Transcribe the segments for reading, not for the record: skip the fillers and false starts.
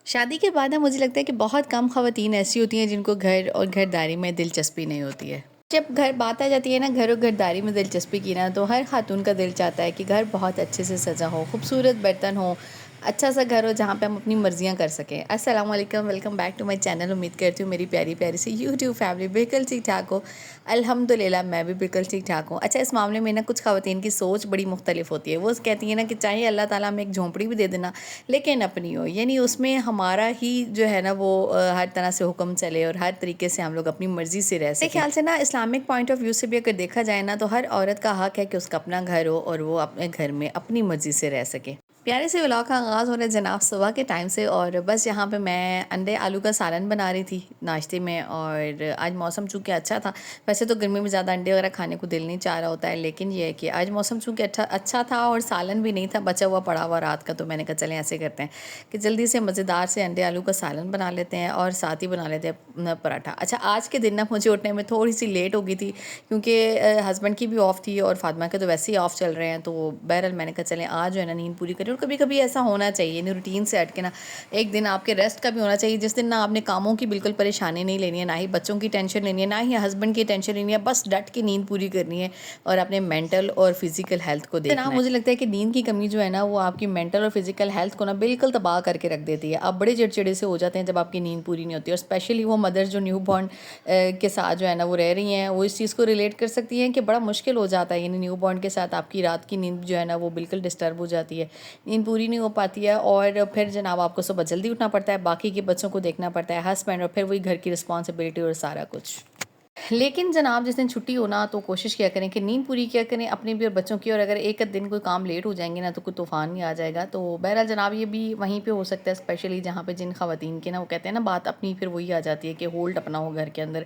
शादी के बाद ना मुझे लगता है कि बहुत कम ख़वातीन ऐसी होती हैं जिनको घर और घरदारी में दिलचस्पी नहीं होती है। जब घर बात आ जाती है ना घर और घरदारी में दिलचस्पी की ना, तो हर ख़ातून का दिल चाहता है कि घर बहुत अच्छे से सजा हो, खूबसूरत बर्तन हो, अच्छा सा घर हो जहाँ पे हम अपनी मर्ज़ियाँ कर सकें। अस्सलाम वालेकुम, welcome back to my channel. उम्मीद करती हूँ मेरी प्यारी प्यारी सी यूट्यूब फैमिली बिल्कुल ठीक-ठाक हो। अल्हम्दुलिल्लाह मैं भी बिल्कुल ठीक-ठाक हूँ। अच्छा, इस मामले में ना कुछ ख़वातीन की सोच बड़ी मुख्तलिफ़ होती है। वो कहती हैं ना कि चाहे अल्लाह ताला हमें एक झोंपड़ी भी दे देना, लेकिन अपनी हो, यानी उसमें हमारा ही जो है ना वो हर तरह से हुक्म चले और हर तरीके से हम लोग अपनी मर्ज़ी से रह सकें। मेरे ख्याल से ना इस्लामिक पॉइंट ऑफ व्यू से भी अगर देखा जाए ना, तो हर औरत का हक है कि उसका अपना घर हो और वो अपने घर में अपनी मर्ज़ी से रह सके। प्यारे से व्लॉग का आगाज़ हो रहा है जनाब सुबह के टाइम से, और बस यहाँ पे मैं अंडे आलू का सालन बना रही थी नाश्ते में। और आज मौसम चूँकि अच्छा था, वैसे तो गर्मी में ज़्यादा अंडे वगैरह खाने को दिल नहीं चाह रहा होता है, लेकिन ये है कि आज मौसम चूँकि अच्छा था और सालन भी नहीं था बचा हुआ पड़ा हुआ रात का, तो मैंने कहा चलें ऐसे करते हैं कि जल्दी से मज़ेदार से अंडे आलू का सालन बना लेते हैं और साथ ही बना लेते हैं पराठा। अच्छा, आज के दिन ना मुझे उठने में थोड़ी सी लेट हो गई थी, क्योंकि हस्बैंड की भी ऑफ़ थी और फातिमा के तो वैसे ही ऑफ़ चल रहे हैं, तो बहरहाल मैंने कहा चलें आज जो है ना नींद पूरी करें। और कभी-कभी ऐसा होना चाहिए, नहीं रूटीन से हट के ना एक दिन आपके रेस्ट का भी होना चाहिए, जिस दिन ना आपने कामों की बिल्कुल परेशानी नहीं लेनी है, ना ही बच्चों की टेंशन लेनी है, ना ही हस्बैंड की टेंशन लेनी है, बस डट के नींद पूरी करनी है और अपने मेंटल और फिजिकल हेल्थ को देखना है। मुझे लगता है कि नींद की कमी जो है ना वो आपकी मेंटल और फिजिकल हेल्थ को ना बिल्कुल तबाह करके रख देती है। आप बड़े चिड़चिड़े से हो जाते हैं जब आपकी नींद पूरी नहीं होती, और स्पेशली वो मदर्स जो न्यू बॉर्न के साथ जो है ना वो रह रही हैं, वो इस चीज़ को रिलेट कर सकती हैं कि बड़ा मुश्किल हो जाता है, यानी न्यू बॉर्न के साथ आपकी रात की नींद जो है ना वो बिल्कुल डिस्टर्ब हो जाती है, नींद पूरी नहीं हो पाती है, और फिर जनाब आपको सुबह जल्दी उठना पड़ता है, बाकी के बच्चों को देखना पड़ता है, हस्बैंड, और फिर वही घर की रिस्पॉन्सिबिलिटी और सारा कुछ। लेकिन जनाब जिस दिन छुट्टी हो ना, तो कोशिश किया करें कि नींद पूरी किया करें अपनी भी और बच्चों की, और अगर एक आध दिन कोई काम लेट हो जाएंगे ना तो कोई तूफ़ान नहीं आ जाएगा। तो बहरहाल जनाब ये भी वहीं पे हो सकता है, स्पेशली जहाँ पे जिन ख़वातीन की ना वो कहते हैं ना बात अपनी फिर वही आ जाती है कि होल्ड अपना हो घर के अंदर,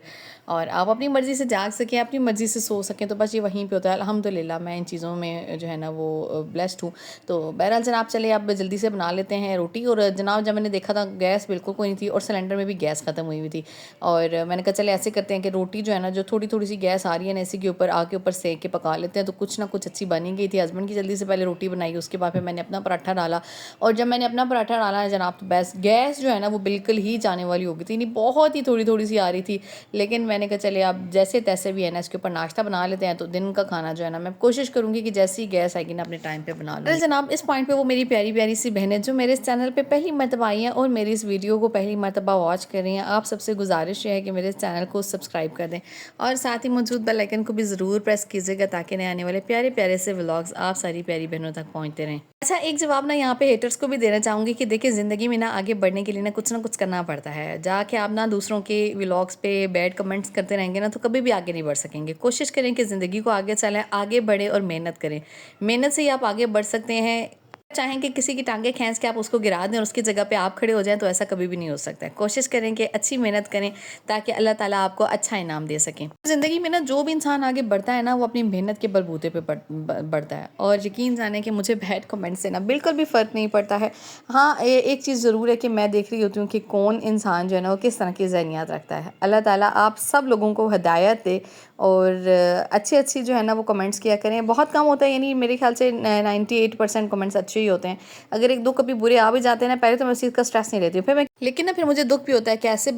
और आप अपनी मर्ज़ी से जाग सकें, अपनी मर्ज़ी से सो सकें, तो बस ये वहीं पर होता है। अल्हम्दुलिल्लाह मैं इन चीज़ों में जो है ना वो ब्लेस्ड हूँ। तो बहरहाल जनाब चले आप जल्दी से बना लेते हैं रोटी। और जनाब जब मैंने देखा था गैस बिल्कुल कोई नहीं थी और सिलेंडर में भी गैस ख़त्म हुई हुई थी, और मैंने कहा चले ऐसे करते हैं कि रोटी जो है ना जो थोड़ी थोड़ी सी गैस आ रही है ना इसी के ऊपर आके ऊपर सेक के पका लेते हैं, तो कुछ ना कुछ अच्छी बनी गई थी। हस्बैंड की जल्दी से पहले रोटी बनाई, उसके बाद फिर मैंने अपना पराठा डाला, और जब मैंने अपना पराठा डाला है जनाब, तो बस गैस जो है ना वो बिल्कुल ही जाने वाली हो गई थी, नहीं बहुत ही थोड़ी थोड़ी सी आ रही थी। लेकिन मैंने कहा चले आप जैसे तैसे भी है ना इसके ऊपर नाश्ता बना लेते हैं, तो दिन का खाना जो है ना मैं कोशिश करूँगी कि जैसी गैस आएगी ना अपने टाइम पे बना लूँ। जनाब इस पॉइंट पे वो मेरी प्यारी प्यारी सी बहनें जो मेरे इस चैनल पे पहली मरतबा आई हैं और मेरी इस वीडियो को पहली मरतबा वॉच कर रही हैं, आप सबसे गुजारिश है कि मेरे इस चैनल को सब्सक्राइब कर दें और साथ ही मौजूद बेल आइकन को भी ज़रूर प्रेस कीजिएगा, ताकि नए आने वाले प्यारे प्यारे से व्लॉग्स आप सारी प्यारी बहनों तक पहुंचते रहें। अच्छा, एक जवाब ना यहाँ पे हेटर्स को भी देना चाहूँगी कि देखिए ज़िंदगी में ना आगे बढ़ने के लिए ना कुछ करना पड़ता है। जाके आप ना दूसरों के व्लॉग्स पे बैड कमेंट्स करते रहेंगे ना तो कभी भी आगे नहीं बढ़ सकेंगे। कोशिश करें कि ज़िंदगी को आगे चलाएं, आगे बढ़ें और मेहनत करें। मेहनत से ही आप आगे बढ़ सकते हैं। चाहें कि किसी की टांगे खींच के आप उसको गिरा दें और उसकी जगह पे आप खड़े हो जाएं, तो ऐसा कभी भी नहीं हो सकता है। कोशिश करें कि अच्छी मेहनत करें ताकि अल्लाह ताला आपको अच्छा इनाम दे सकें। ज़िंदगी में ना जो भी इंसान आगे बढ़ता है ना वो अपनी मेहनत के बलबूते पे बढ़ता है, और यकीन जाने कि मुझे बैड कमेंट से ना बिल्कुल भी फ़र्क नहीं पड़ता है। हाँ, एक चीज़ ज़रूर है कि मैं देख रही होती हूँ कि कौन इंसान जो है ना वो किस तरह की ज़हनियत रखता है। अल्लाह ताला आप सब लोगों को हिदायत दे, और अच्छी जो है ना वो कमेंट्स किया करें। बहुत कम होता है, यानी मेरे ख्याल से 98% कमेंट्स अच्छे ही होते हैं। अगर एक दो कभी बुरे आ भी जाते हैं ना, पहले तो मैं उस चीज़ का स्ट्रेस नहीं लेती हूँ, लेकिन ना फिर मुझे दुख भी होता है कि ऐसे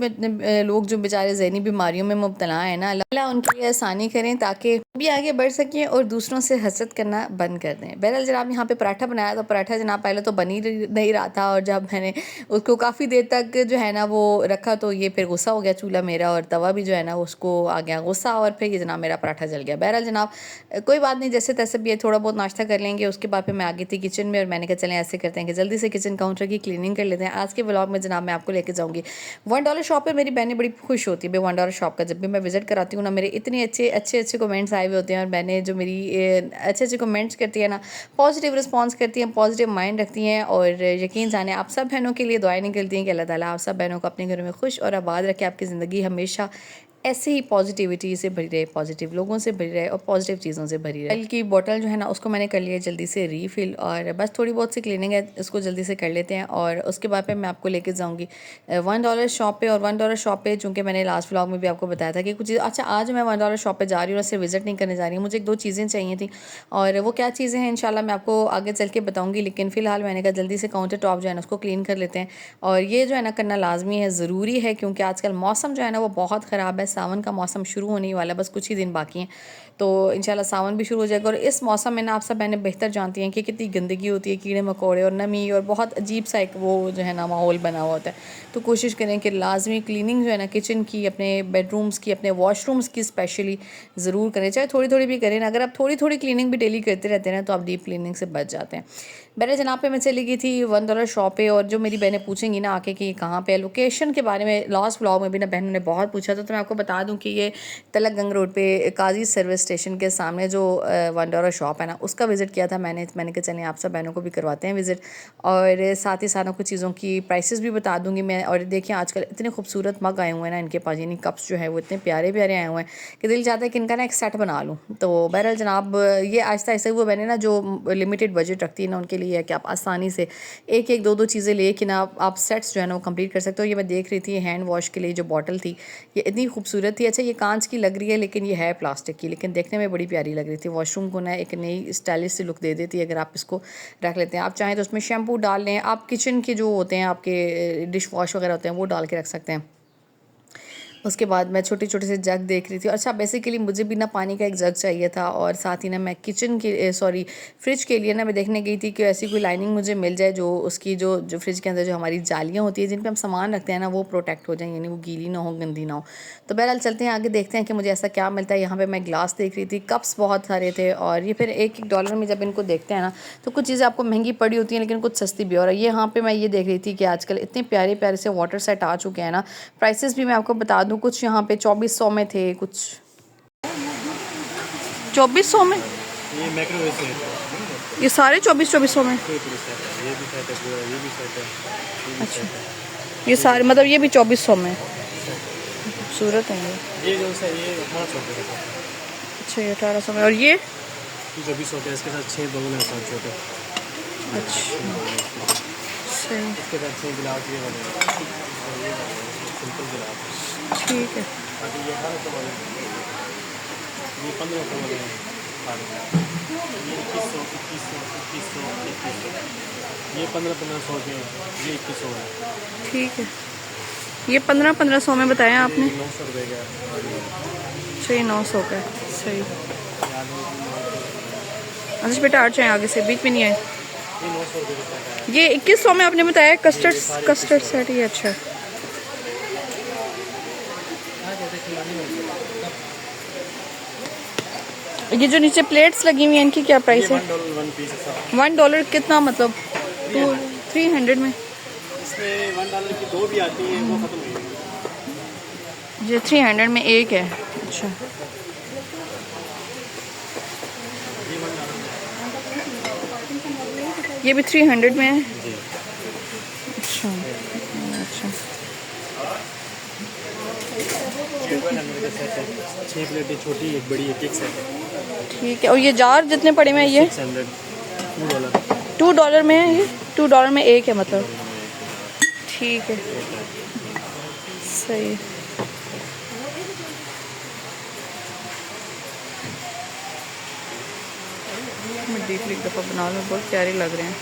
लोग जो बेचारे ज़हनी बीमारियों में मुब्तला हैं ना, अल्लाह उनके लिए आसानी करें ताकि भी आगे बढ़ सकें और दूसरों से हसद करना बंद कर दें। बहरहाल जनाब यहाँ पे पराठा बनाया, तो पराठा जनाब पहले तो बन ही नहीं रहा था, और जब मैंने उसको काफ़ी देर तक जो है ना वो रखा, तो ये फिर गुस्सा हो गया चूल्हा मेरा, और तवा भी जो है ना उसको आ गया गुस्सा, और फिर ये जनाब मेरा पराठा जल गया। बहरहाल जनाब कोई बात नहीं, जैसे तैसे भी थोड़ा बहुत नाश्ता कर लेंगे। उसके बाद फिर मैं आ गई थी किचन में, और मैंने कहा चलें ऐसे करते हैं कि जल्दी से किचन काउंटर की क्लीनिंग कर लेते हैं। आज के व्लॉग में जनाब मैं आपको लेके जाऊँगी $1 शॉप पे। मेरी बहनें बड़ी खुश होती है भाई $1 शॉप का, जब भी मैं विजिट कराती हूँ ना मेरे इतने अच्छे कमेंट्स आए हुए होते हैं, और बहनें जो मेरी अच्छे कमेंट्स करती है ना, पॉजिटिव रिस्पॉन्स करती हैं, पॉजिटिव माइंड रखती हैं, और यकीन जाने आप सब बहनों के लिए दुआएं निकलती हैं कि अल्लाह ताला आप सब बहनों को अपने घरों में खुश और आबाद रखे, आपकी ज़िंदगी हमेशा ऐसे ही पॉजिटिविटी से भरी रहे, पॉजिटिव लोगों से भरी रहे और पॉजिटिव चीज़ों से भरी रहे। की बॉटल जो है ना उसको मैंने कर लिया जल्दी से रीफ़िल, और बस थोड़ी बहुत सी क्लीनिंग है, इसको जल्दी से कर लेते हैं और उसके बाद पे मैं आपको लेके जाऊँगी $1 शॉप पे। और $1 शॉप पे चूँकि मैंने लास्ट व्लॉग में भी आपको बताया था कि कुछ चीज़, अच्छा आज मैं $1 शॉप पे जा रही हूँ, उससे विज़िट नहीं करने जा रही हूँ, मुझे 1-2 चीज़ें चाहिए थी और वो क्या चीज़ें हैं इंशाल्लाह मैं आपको आगे चल के बताऊँगी। लेकिन फ़िलहाल मैंने कहा जल्दी से काउंटर टॉप जो है ना उसको क्लीन कर लेते हैं, और ये जो है ना करना लाजमी है, ज़रूरी है, क्योंकि आजकल मौसम जो है ना वो बहुत ख़राब है। सावन का मौसम शुरू होने वाला है, बस कुछ ही दिन बाकी हैं, तो इंशाल्लाह सावन भी शुरू हो जाएगा। और इस मौसम में ना आप सब बहनें बेहतर जानती हैं कि कितनी गंदगी होती है, कीड़े मकोड़े और नमी, और बहुत अजीब सा एक वो जो है ना माहौल बना हुआ होता है। तो कोशिश करें कि लाजमी क्लीनिंग जो है ना किचन की, अपने बेडरूम्स की, अपने वॉशरूम्स की स्पेशली ज़रूर करें, चाहे थोड़ी थोड़ी भी करें ना। अगर आप थोड़ी थोड़ी क्लीनिंग भी डेली करते रहते हैं ना तो आप डीप क्लीनिंग से बच जाते हैं। मेरे जनाब पे मैं चली गई थी $1 शॉप पे, और जो मेरी बहनें पूछेंगी ना आके कि कहाँ पे है, लोकेशन के बारे में लास्ट व्लॉग में भी ना बहनों ने बहुत पूछा था, तो मैं आपको बता दूं कि ये तलक गंग रोड पे काजी सर्विस स्टेशन के सामने जो $1 शॉप है ना उसका विज़िट किया था मैंने कहा चलें आप सब बहनों को भी करवाते हैं विज़िट, और साथ ही साथ कुछ चीज़ों की प्राइसेस भी बता दूंगी मैं। और देखिए आजकल इतने खूबसूरत मग आए हुए हैं ना इनके पास, यानी कप्स जो है वो इतने प्यारे प्यारे आए हुए हैं कि दिल चाहता है कि इनका ना एक सेट बना लूँ। तो बहरहाल जनाब ये आहिस्ता आहिस्ता वो बहने ना जो लिमिटेड बजट रखती है ना उनके लिए है कि आप आसानी से एक एक दो चीज़ें ले कि ना आप सेट्स जो है ना वो कंप्लीट कर सकते हो। ये मैं देख रही थी हैंड वॉश के लिए जो बॉटल थी ये इतनी खूबसूरत थी। अच्छा ये कांच की लग रही है लेकिन ये है प्लास्टिक की, लेकिन देखने में बड़ी प्यारी लग रही थी। वॉशरूम को ना एक नई स्टाइलिश सी लुक दे देती है अगर आप इसको रख लेते हैं। आप चाहें तो उसमें शैम्पू डाल लें, आप किचन के जो होते हैं आपके डिश वॉश वगैरह होते हैं वो डाल के रख सकते हैं। उसके बाद मैं छोटे छोटे से जग देख रही थी। अच्छा बेसिकली मुझे भी ना पानी का एक जग चाहिए था, और साथ ही ना मैं किचन के फ्रिज के लिए ना मैं देखने गई थी कि ऐसी कोई लाइनिंग मुझे मिल जाए जो उसकी जो फ्रिज के अंदर जो हमारी जालियाँ होती है जिन पे हम सामान रखते हैं ना वो प्रोटेक्ट हो जाए, यानी वो गीली ना हो, गंदी ना हो। तो बहरहाल चलते हैं आगे, देखते हैं कि मुझे ऐसा क्या मिलता है। यहाँ पर मैं ग्लास देख रही थी, कप्स बहुत सारे थे, और ये फिर $1 में जब इनको देखते हैं ना तो कुछ चीज़ें आपको महंगी पड़ी होती हैं लेकिन कुछ सस्ती भी। और ये यहाँ पर मैं ये देख रही थी कि आजकल इतने प्यारे प्यारे से वाटर सेट आ चुके हैं ना, प्राइसेस भी मैं आपको बता दूं, कुछ यहाँ पे 2400 में थे, कुछ 2400 में। ये माइक्रोवेव सेट, ये सारे 2400 में। ये भी सेट है पूरा, ये भी सेट है, अच्छा ये सारे मतलब ये भी 2400 में, खूबसूरत है ये जो है ये 1800 का है। अच्छा ये 1800 में, और ये 2400 का, इसके साथ 6 बाउल हैं साथ छोटे। अच्छा सही, इसके साथ 6 गिलास ये वाले, सिंपल गिलास, ठीक है। बाकी ये 1800 वाले, ये 1500 वाले हैं, ये 2100, 2100, 2100, ये 1500 के हैं, ये 2100 है। ठीक है ये 1500 में बताया आपने। 900 रुपये का अच्छा ये 900 का है, सही। अच्छा बेटा आठ चाहे आगे से, बीच में नहीं आए। ये 900 रुपये का है। ये 2100 में आपने बताया, कस्टर्ड सेट ही अच्छा। ये जो नीचे प्लेट्स लगी हुई हैं इनकी क्या प्राइस है? $1 कितना मतलब 300 में? इसमें $1 की 2 भी आती है, वो खत्म हो गई। ये 300 में एक है। अच्छा ये भी 300 में है। अच्छा अच्छा 6 प्लेटें छोटी, एक बड़ी, एक सेट है। ठीक है। और ये जार जितने पड़े में ये $2 में है, ये $2 में एक है मतलब। ठीक है सही। मैं डीपली एक दफ़ा बना लूँ, बहुत प्यारे लग रहे हैं।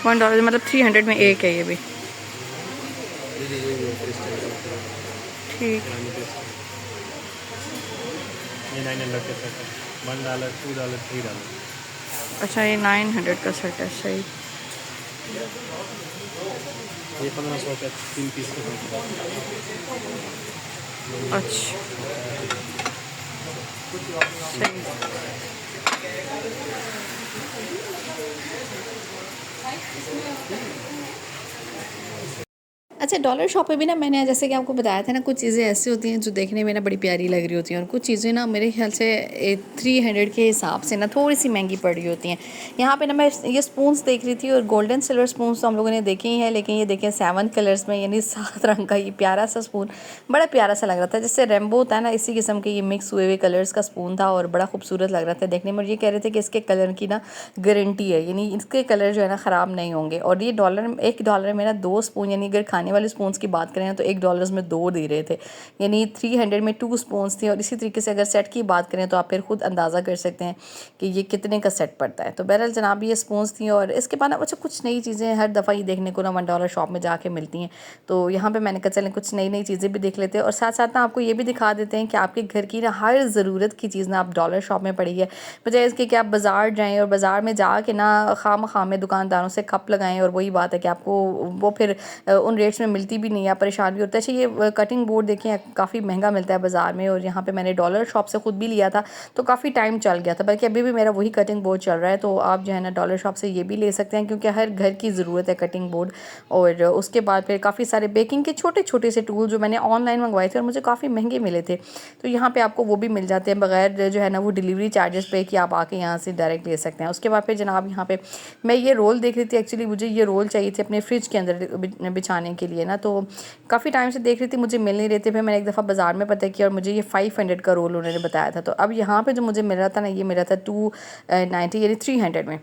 $1 मतलब 300 में एक है ये भी। ठीक ये 900 का सेट है, $1, $2, $3। अच्छा ये 900 का सेट है, सही। ये 1500 का 3 पीस का सेट है। अच्छा सही। अच्छा, डॉलर शॉप में भी ना मैंने जैसे कि आपको बताया था ना, कुछ चीज़ें ऐसी होती हैं जो देखने में ना बड़ी प्यारी लग रही होती हैं, और कुछ चीज़ें ना मेरे ख्याल से 300 के हिसाब से ना थोड़ी सी महंगी पड़ रही होती हैं। यहाँ पे ना मैं ये स्पून्स देख रही थी, और गोल्डन सिल्वर स्पून्स तो हम लोगों ने देखे ही हैं, लेकिन ये देखें 7 कलर्स में, यानी 7 रंग का ये प्यारा सा स्पून, बड़ा प्यारा सा लग रहा था। जैसे रेम्बो होता है ना, इसी किस्म के ये मिक्स हुए हुए कलर्स का स्पून था, और बड़ा खूबसूरत लग रहा था देखने में। और ये कह रहे थे कि इसके कलर की ना गारंटी है, यानी इसके कलर जो है ना ख़राब नहीं होंगे। और ये $1 में ना 2 स्पून, यानी अगर खाने वाले स्पून्स की बात करें तो $1 में 2 दे रहे थे, यानी 300 में 2 स्पून्स थे। और इसी तरीके से अगर सेट की बात करें तो आप फिर खुद अंदाज़ा कर सकते हैं कि ये कितने का सेट पड़ता है। तो बहरहाल जनाब ये स्पून्स थी। और इसके बाद ना अच्छा कुछ नई चीज़ें हर दफ़ा ये देखने को ना $1 शॉप में जाके मिलती हैं, तो यहाँ पे मैंने कहा चलें कुछ नई नई चीज़ें भी देख लेते हैं, और साथ साथ ना आपको ये भी दिखा देते हैं कि आपके घर की ना हर ज़रूरत की चीज़ ना आप डॉलर शॉप में पड़ी है, बजाय इसके कि आप बाज़ार जाएँ और बाज़ार में जाके ना खाम में दुकानदारों से खप लगाएं, और वही बात है कि आपको वो फिर उन रेट्स में मिलती भी नहीं है, आप परेशान भी होता है। अच्छा, ये कटिंग बोर्ड देखें काफ़ी महंगा मिलता है बाज़ार में, और यहाँ पे मैंने डॉलर शॉप से ख़ुद भी लिया था, तो काफ़ी टाइम चल गया था, बल्कि अभी भी मेरा वही कटिंग बोर्ड चल रहा है। तो आप जो है ना डॉलर शॉप से ये भी ले सकते हैं, क्योंकि हर घर की ज़रूरत है कटिंग बोर्ड। और उसके बाद फिर काफ़ी सारे बेकिंग के छोटे छोटे से टूल जो मैंने ऑनलाइन मंगवाए थे और मुझे काफ़ी महंगे मिले थे, तो यहाँ पे आपको वो भी मिल जाते हैं बगैर जो है ना वो डिलीवरी चार्जेस पे, कि आप आके यहाँ से डायरेक्ट ले सकते हैं। उसके बाद फिर जनाब यहाँ पे मैं ये रोल देख रही थी, एक्चुअली मुझे ये रोल चाहिए थे अपने फ्रिज के अंदर बिछाने के लिए ना, तो काफ़ी टाइम से देख रही थी, मुझे मिल नहीं रहे थे। फिर मैंने एक दफ़ा बाज़ार में पता किया, और मुझे ये 500 का रोल उन्होंने बताया था। तो अब यहाँ पे जो मुझे मिल रहा था ना, ये मिला था 290 यानी 300 में।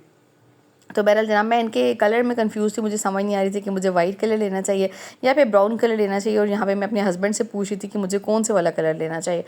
तो बहरहाल जनाब मैं इनके कलर में कंफ्यूज थी, मुझे समझ नहीं आ रही थी कि मुझे वाइट कलर लेना चाहिए या फिर ब्राउन कलर लेना चाहिए। और यहाँ पे मैं अपने हस्बैंड से पूछ रही थी कि मुझे कौन से वाला कलर लेना चाहिए।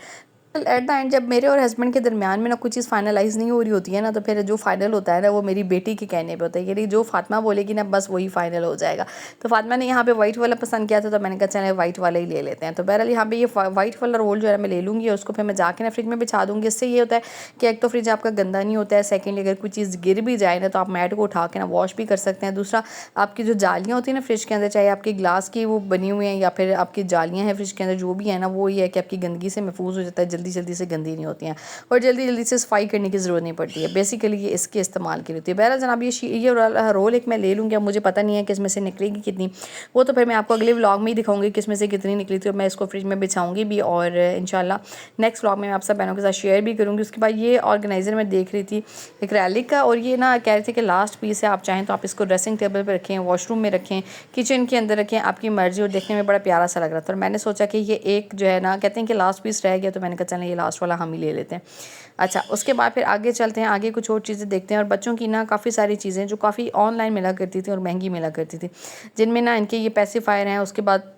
एट द एंड जब मेरे और हस्बैंड के दरमियान में ना कोई चीज़ फाइनलाइज़ नहीं हो रही होती है ना, तो फिर जो फाइनल होता है ना वो मेरी बेटी के कहने पे होता है, यानी जो फातिमा बोलेगी ना बस वही फाइनल हो जाएगा। तो फातिमा ने यहाँ पे वाइट वाला पसंद किया था, तो मैंने कहा चले वाइट वाला ही ले लेते हैं। तो बहरहाल यहाँ पे ये वाइट वाला रोल जो है मैं ले लूँगी, और उसको फिर मैं जाके ना फ्रिज में बिछा दूँगी। इससे ये होता है कि एक तो फ्रिज आपका गंदा नहीं होता है, सेकेंडली अगर कोई चीज़ गिर भी जाए ना तो आप मैट को उठा के ना वॉश भी कर सकते हैं। दूसरा, आपकी जो जालियाँ होती हैं ना फ्रिज के अंदर, चाहे आपकी ग्लास की वो बनी हुई हैं या फिर आपकी जालियाँ हैं फ्रिज के अंदर, जो भी है ना वो ये है कि आपकी गंदगी से महफूज हो जाता है, जल्दी जल्दी से गंदी नहीं होती हैं, और जल्दी जल्दी से सफाई करने की ज़रूरत नहीं पड़ती है। बेसिकली ये इसके इस्तेमाल की होती है। बहरहाल जनाब ये रोल एक मैं ले लूँगी। अब मुझे पता नहीं है कि इसमें से निकलेगी कितनी, वो तो फिर मैं आपको अगले व्लॉग में ही दिखाऊंगी कि इसमें से कितनी निकली थी, और मैं इसको फ्रिज में बिछाऊंगी भी, और इंशाल्लाह नेक्स्ट व्लॉग में मैं आप सब बहनों के साथ शेयर भी करूँगी। उसके बाद ये ऑर्गेनाइज़र मैं देख रही थी एक्रेलिक का, और ये ना कह रहे थे कि लास्ट पीस है, आप चाहें तो आप इसको ड्रेसिंग टेबल पर रखें, वॉशरूम में रखें, किचन के अंदर रखें, आपकी मर्ज़ी। और देखने में बड़ा प्यारा सा लग रहा था, और मैंने सोचा कि ये एक जो है ना कहते हैं कि लास्ट पीस रह गया, तो मैंने कहा चलें ये लास्ट वाला हम ही ले लेते हैं। अच्छा, उसके बाद फिर आगे चलते हैं, आगे कुछ और चीज़ें देखते हैं। और बच्चों की ना काफ़ी सारी चीज़ें जो काफ़ी ऑनलाइन मिला करती थी और महंगी मिला करती थी, जिनमें ना इनके ये पेसिफायर हैं। उसके बाद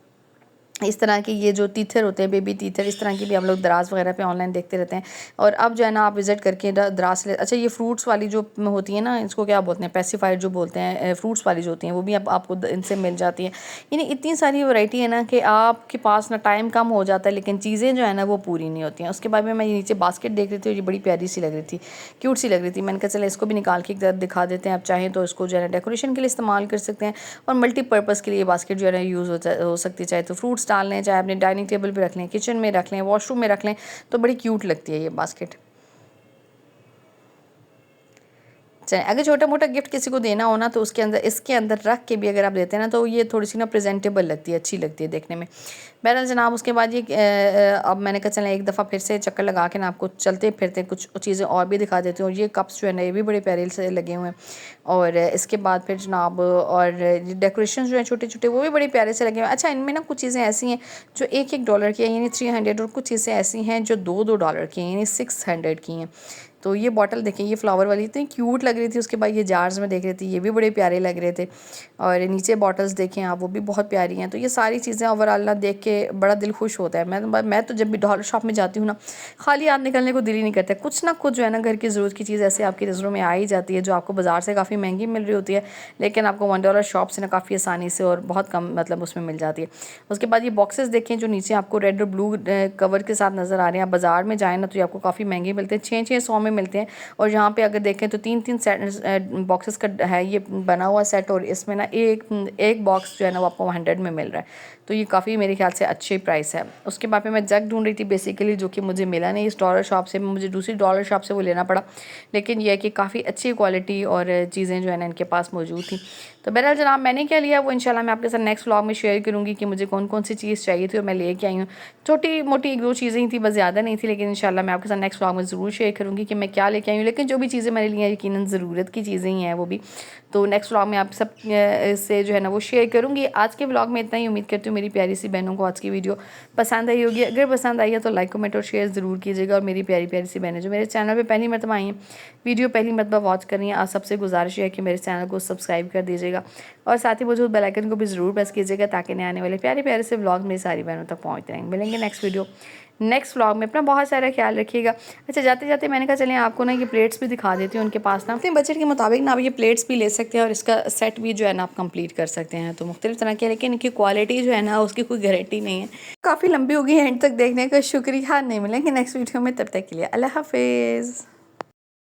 इस तरह के ये जो टीथर होते हैं, बेबी टीथर, इस तरह की भी हम लोग दराज वगैरह पे ऑनलाइन देखते रहते हैं। और अब जो है ना आप विज़िट करके दराज से अच्छा, ये फ्रूट्स वाली जो होती है ना, इसको क्या बोलते हैं, पेसिफायर जो बोलते हैं, फ्रूट्स वाली जो होती हैं, वो भी अब आपको इनसे मिल जाती है। यानी इतनी सारी वैरायटी है ना कि आपके पास ना टाइम कम हो जाता है, लेकिन चीज़ें जो है ना वो पूरी नहीं होती हैं। उसके बाद में मैं नीचे बास्केट देख रही थी, और ये बड़ी प्यारी सी लग रही थी, क्यूट सी लग रही थी। मैंने कहा चले इसको भी निकाल के एक तरफ दिखा देते हैं। आप चाहें तो इसको जो है ना डेकोरेशन के लिए इस्तेमाल कर सकते हैं, और मल्टीपर्पज़ के लिए बास्केट जो है ना यूज़ हो सकती है। चाहे तो फ्रूट्स डाल लें, चाहे अपने डाइनिंग टेबल पे रख लें, किचन में रख लें, वॉशरूम में रख लें, तो बड़ी क्यूट लगती है ये बास्केट। चलें, अगर छोटा मोटा गिफ्ट किसी को देना हो ना, तो उसके अंदर इसके अंदर रख के भी अगर आप देते हैं ना, तो ये थोड़ी सी ना प्रेजेंटेबल लगती है, अच्छी लगती है देखने में। बहरहाल जनाब उसके बाद ये अब मैंने कहा चलें एक दफ़ा फिर से चक्कर लगा के ना आपको चलते फिरते कुछ चीज़ें और भी दिखा देती हूँ। और ये कप्स जो है ना ये भी बड़े प्यारे से लगे हुए हैं। और इसके बाद फिर जनाब और डेकोरेशन जो है छोटे छोटे, वो भी बड़े प्यारे से लगे हुए हैं। अच्छा, इनमें ना कुछ चीज़ें ऐसी हैं जो $1 की हैं, यानी 300, और कुछ चीज़ें ऐसी हैं जो $2 की हैं, यानी 600 की हैं। तो ये बॉटल देखें, ये फ्लावर वाली इतनी क्यूट लग रही थी। उसके बाद ये जार्स में देख रही थी, ये भी बड़े प्यारे लग रहे थे। और नीचे बॉटल्स देखें आप, वो भी बहुत प्यारी हैं। तो ये सारी चीज़ें ओवरऑल ना देख के बड़ा दिल खुश होता है। मैं तो जब भी डॉलर शॉप में जाती हूँ ना, खाली हाथ निकलने को दिल ही नहीं करता। कुछ ना कुछ जो है ना घर की ज़रूरत की चीज़ ऐसे आपकी नज़रों में आ ही जाती है, जो आपको बाज़ार से काफ़ी महंगी मिल रही होती है, लेकिन आपको $1 शॉप से ना काफ़ी आसानी से और बहुत कम मतलब उसमें मिल जाती है। उसके बाद ये बॉक्सेस देखें जो नीचे आपको रेड और ब्लू कवर के साथ नज़र आ रहे हैं। आप बाज़ार में जाएँ ना तो ये आपको काफ़ी महंगे मिलते हैं, 600 में मिलते हैं। और यहाँ पे अगर देखें तो 3 सेट बॉक्सेस का है ये बना हुआ सेट, और इसमें ना एक बॉक्स जो है ना वो आपको 100 में मिल रहा है। तो ये काफ़ी मेरे ख्याल से अच्छी प्राइस है। उसके बाद में मैं जग ढूंढ रही थी बेसिकली, जो कि मुझे मिला नहीं इस डॉलर शॉप से, मुझे दूसरी डॉलर शॉप से वो लेना पड़ा। लेकिन यह है कि काफ़ी अच्छी क्वालिटी और चीज़ें जो है ना इनके पास मौजूद थी। तो बहरहाल जनाब मैंने क्या लिया वो इंशाल्लाह मैं आपके साथ नेक्स्ट व्लॉग में शेयर करूँगी कि मुझे कौन कौन सी चीज़ चाहिए थी और मैं लेके आई हूँ। छोटी मोटी 1-2 चीज़ें ही थी, बस ज़्यादा नहीं थी, लेकिन इंशाल्लाह मैं आपके साथ नेक्स्ट व्लॉग में ज़रूर शेयर करूँगी कि मैं क्या लेके आई हूँ। लेकिन जो भी चीज़ें मैंने ली हैं यकीनन ज़रूरत की चीज़ें ही हैं वो भी, तो नेक्स्ट व्लॉग में आप सब से जो है ना वो शेयर करूँगी। आज के व्लॉग में इतना ही, उम्मीद करती हूँ मेरी प्यारी सी बहनों को आज की वीडियो पसंद आई होगी। अगर पसंद आई है तो लाइक कमेंट और शेयर ज़रूर कीजिएगा। और मेरी प्यारी प्यारी सी बहनें जो मेरे चैनल पे पहली मरतबा आई हैं, वीडियो पहली मरतबा वॉच कर रही हैं, आप सबसे गुजारिश है कि मेरे चैनल को सब्सक्राइब कर दीजिएगा और साथ ही मौजूद बेल आइकन को भी ज़रूर प्रेस कीजिएगा ताकि नए आने वाले प्यारे प्यारे से व्लॉग मेरी सारी बहनों तक पहुँचते रहेंगे। मिलेंगे नेक्स्ट व्लॉग में। अपना बहुत सारा ख्याल रखिएगा। अच्छा जाते जाते मैंने कहा चलें आपको ना ये प्लेट्स भी दिखा देती हूँ उनके पास ना, अपने बजट के मुताबिक ना आप ये प्लेट्स भी ले सकते हैं और इसका सेट भी जो है ना आप कंप्लीट कर सकते हैं। तो मुख्तलिफ तरह के, लेकिन इनकी क्वालिटी जो है ना उसकी कोई गारंटी नहीं है। काफ़ी लंबी होगी, एंड तक देखने का शुक्रिया। नहीं मिलेंगे नेक्स्ट वीडियो में, तब तक के लिए अल्लाह हाफिज़।